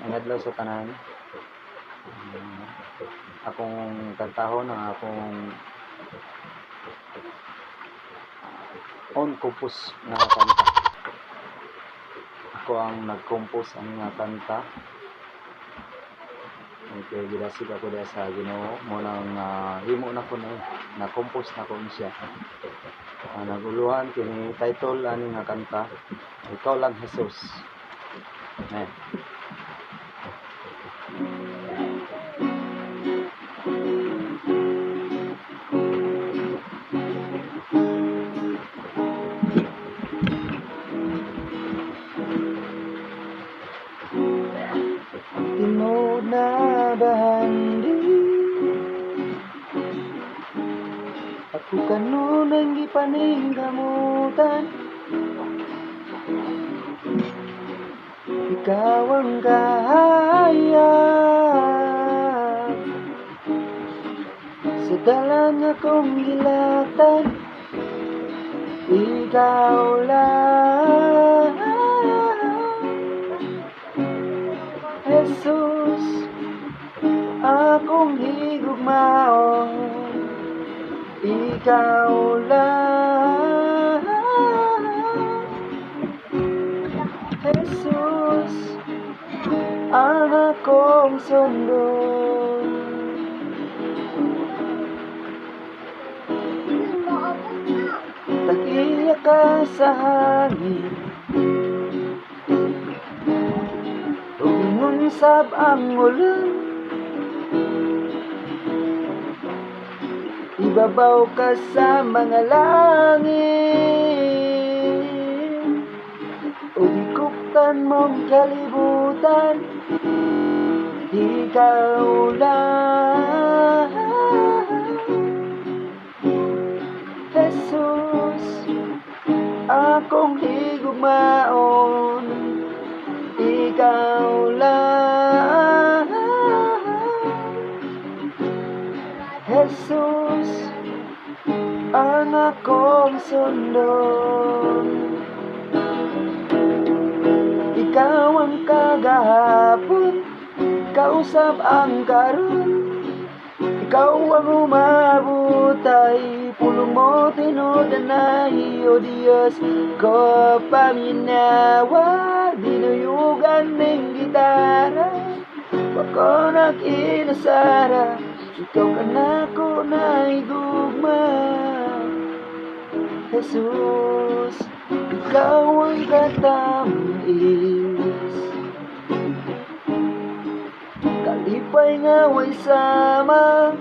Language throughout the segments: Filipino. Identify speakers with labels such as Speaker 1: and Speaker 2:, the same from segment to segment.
Speaker 1: Ang adlaw sa tanan. Akong kantahon ang akong own compose nga kanta. Ako ang nag-compose ang nga kanta. Okay, gidasig ako diya sa Ginoo mo nang himo na ko na compose na ko siya. Naguluhan kini title ani nga kanta, Ikaw Lang Jesus. Amen. Tinood na bahandi ako kanon ang gipaninggamutan, ikaw ang kahayag sa dalan akong gilatan, ikaw lang Jesus, akong higugmaon, ikaw lang Jesus, ang akong sundon. Tag-iya ka sa hangin, umingon sab ang ulan, ibabaw ka sa mga langit, ugikuptan mong kalibutan, ikaw lang Jesus, akong higugmaon, ikaw lang Jesus, ang akong sundon. Ikaw ang kagahapon, kausap ang karon, ikaw ang umabutay, pulong mo tinudanay, O Diyos ko paminawa, dinuyugan ng gitara, wako nakinasara, ikaw ka na ko naigugma. Jesus, ikaw ang katamis, kalipay nga way sama,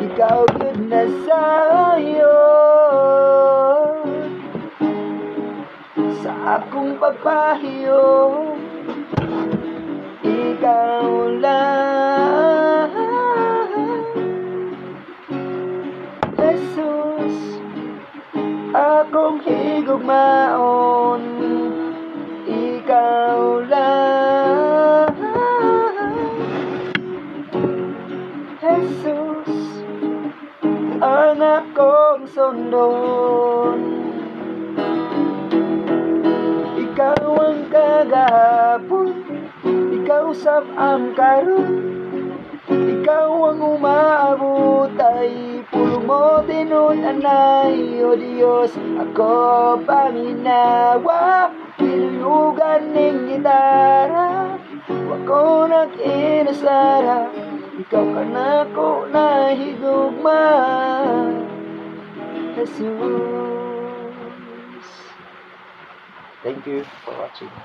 Speaker 1: ikaw good na sayo sa akong pagpahiyo, ikaw lang Jesus, akong higugmaon, ikaw lang Jesus, ang akong sundon. Ikaw ang kagahapon, ikaw sab ang karon, ikaw ang umaabutay, pulong mo tinud-anay, O Diyos ako paminawa, tinuyugan ng gitara, wako nakinasara, ikaw ka na ko nahigugma. Jesus. Thank you for watching.